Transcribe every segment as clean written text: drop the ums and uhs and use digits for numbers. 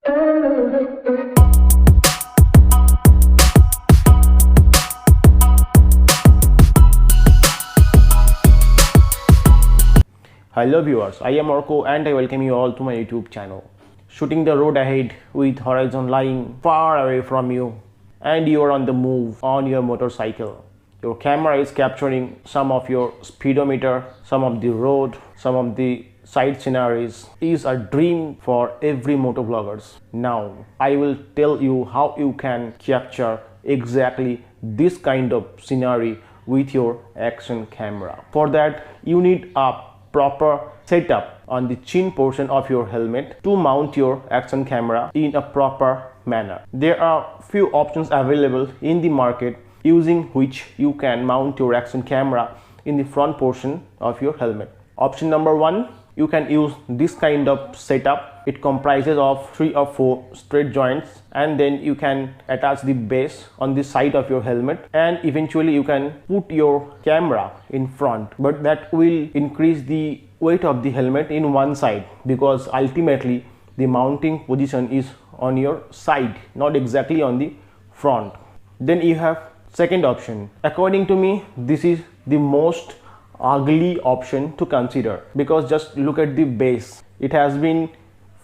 Hello viewers, I am Arka and I welcome you all to my YouTube channel. Shooting the road ahead with horizon lying far away from you and you are on the move on your motorcycle. Your camera is capturing some of your speedometer, some of the road, some of the side scenarios. It is a dream for every motovloggers. Now I will tell you how you can capture exactly this kind of scenery with your action camera. For that you need a proper setup on the chin portion of your helmet to mount your action camera in a proper manner. There are few options available in the market using which you can mount your action camera in the front portion of your helmet. Option number 1, you can use this kind of setup. It comprises of 3 or 4 straight joints and then you can attach the base on the side of your helmet and eventually you can put your camera in front, but that will increase the weight of the helmet in one side because ultimately the mounting position is on your side, not exactly on the front. Then you have second option. According to me, this is the most ugly option to consider because just look at the base. It has been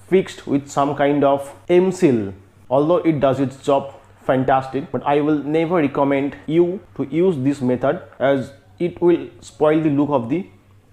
fixed with some kind of M-seal. Although it does its job fantastic, but I will never recommend you to use this method as it will spoil the look of the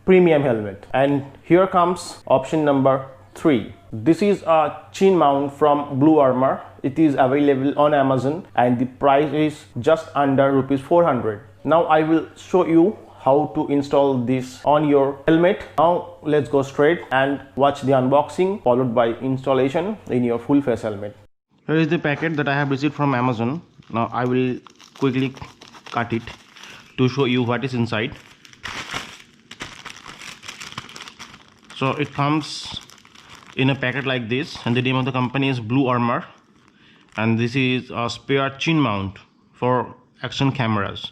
premium helmet. And here comes option number 3. This is a chin mount from Blu Armor. It is available on Amazon and the price is just under rupees 400. Now I will show you how to install this on your helmet. Now let's go straight and watch the unboxing followed by installation in your full face helmet. Here is the packet that I have received from Amazon. Now I will quickly cut it to show you what is inside. So it comes in a packet like this and the name of the company is Blu Armor, and this is a spare chin mount for action cameras.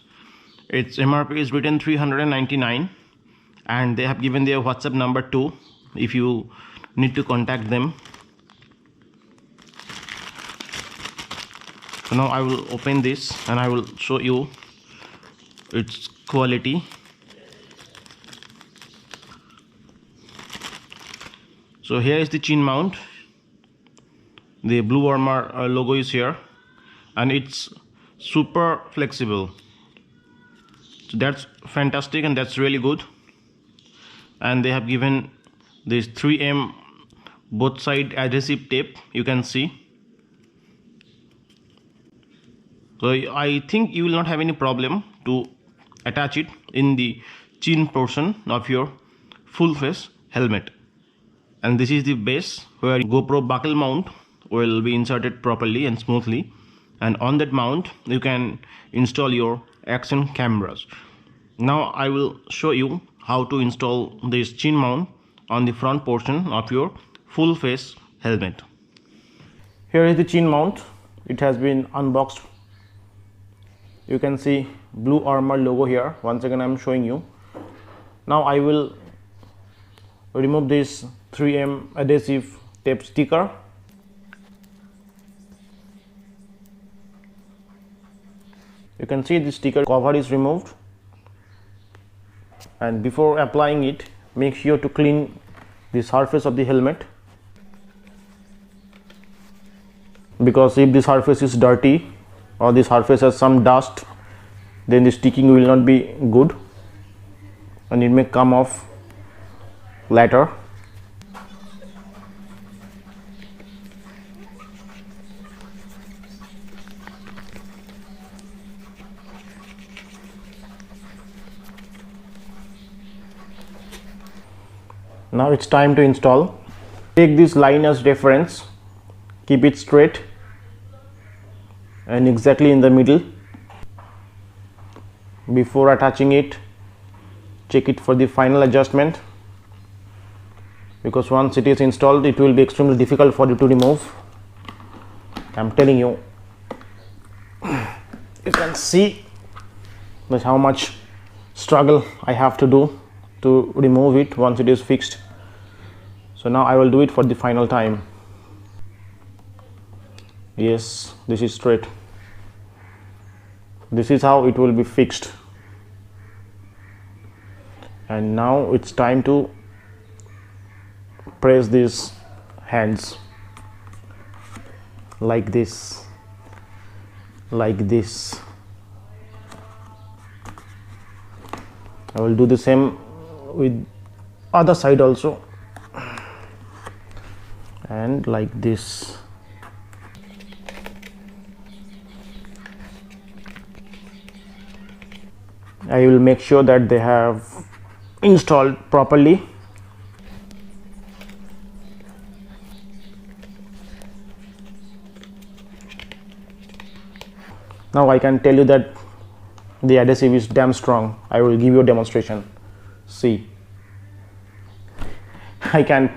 Its MRP is written 399 and they have given their WhatsApp number too if you need to contact them. So now I will open this and I will show you its quality. So here is the chin mount. The Blu Armor logo is here and it's super flexible. So that's fantastic and that's really good. And they have given this 3M both side adhesive tape, you can see. So I think you will not have any problem to attach it in the chin portion of your full face helmet. And this is the base where GoPro buckle mount will be inserted properly and smoothly, and on that mount you can install your action cameras. Now I will show you how to install this chin mount on the front portion of your full face helmet. Here is the chin mount. It has been unboxed. You can see Blu Armor logo here. Once again I am showing you. Now I will remove this 3M adhesive tape sticker. You can see the sticker cover is removed, and before applying it, make sure to clean the surface of the helmet, because if the surface is dirty or the surface has some dust, then the sticking will not be good and it may come off later. Now it's time to install. Take this line as reference, keep it straight and exactly in the middle. Before attaching it, check it for the final adjustment, because once it is installed it will be extremely difficult for you to remove. I'm telling you. You can see that how much struggle I have to do to remove it once it is fixed. So now I will do it for the final time. Yes, this is straight. This is how it will be fixed. And now it's time to press these hands like this, like this. I will do the same with other side also, and like this. I will make sure that they have installed properly. Now I can tell you that the adhesive is damn strong. I will give you a demonstration. See, I can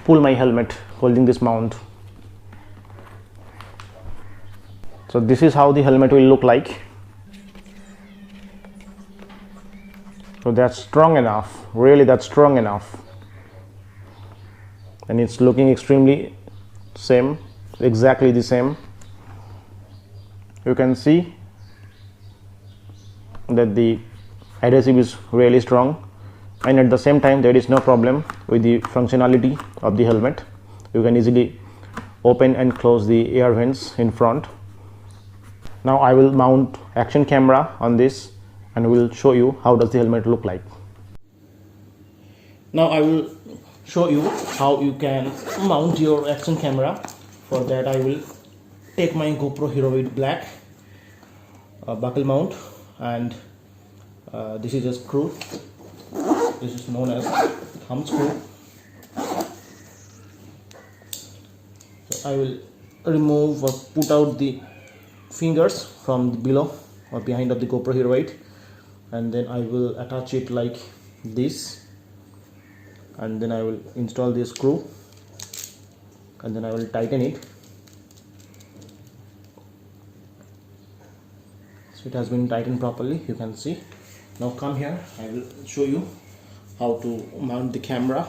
pull my helmet holding this mount. So this is how the helmet will look like. So that's strong enough, really that's strong enough. And it's looking extremely same, exactly the same. You can see that the adhesive is really strong, and at the same time there is no problem with the functionality of the helmet. You can easily open and close the air vents in front. Now I will mount action camera on this and will show you how does the helmet look like. Now I will show you how you can mount your action camera. For that I will take my GoPro Hero 8 Black buckle mount, and this is a screw. This is known as thumb screw. So I will remove or put out the fingers from the below or behind of the GoPro Hero 8, and then I will attach it like this, and then I will install this screw, and then I will tighten it. So it has been tightened properly, you can see. Now come here, I will show you how to mount the camera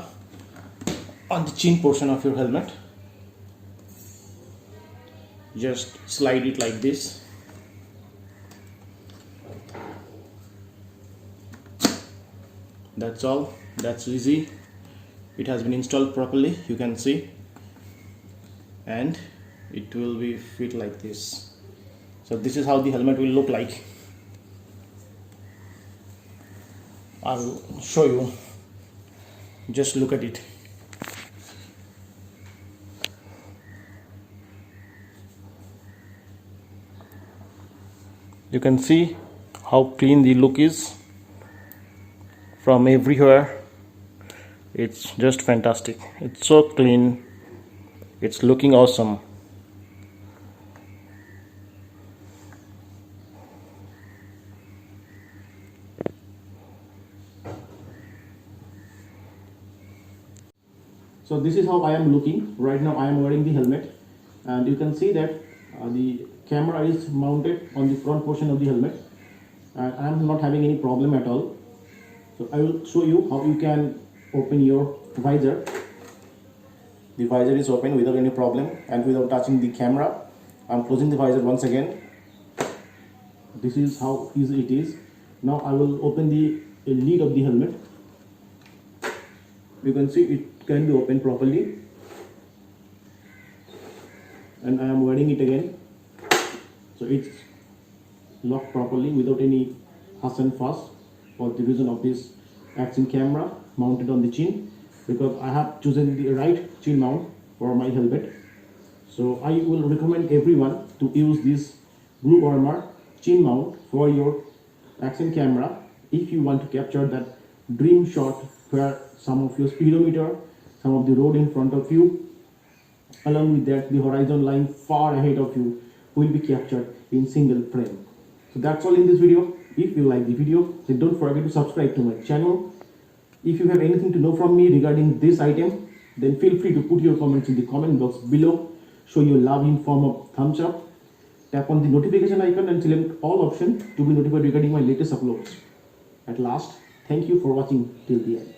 on the chin portion of your helmet. Just slide it like this. That's all, that's easy. It has been installed properly, you can see, and it will be fit like this. So this is how the helmet will look like. I will show you, just look at it. You can see how clean the look is from everywhere. It's just fantastic. It's so clean, it's looking awesome. So this is how I am looking right now. I am wearing the helmet, and you can see that the camera is mounted on the front portion of the helmet, and I am not having any problem at all. So I will show you how you can open your visor. The visor is open without any problem and without touching the camera. I am closing the visor once again. This is how easy it is. Now I will open the lid of the helmet. You can see it can be opened properly, and I am wearing it again. So it's locked properly without any fuss and fuss, for the reason of this action camera mounted on the chin, because I have chosen the right chin mount for my helmet. So I will recommend everyone to use this Blu Armor chin mount for your action camera if you want to capture that dream shot where some of your speedometer, some of the road in front of you, along with that the horizon line far ahead of you will be captured in single frame. So that's all in this video. If you like the video, then don't forget to subscribe to my channel. If you have anything to know from me regarding this item, then feel free to put your comments in the comment box below. Show your love in form of thumbs up. Tap on the notification icon and select all option to be notified regarding my latest uploads. At last, thank you for watching till the end.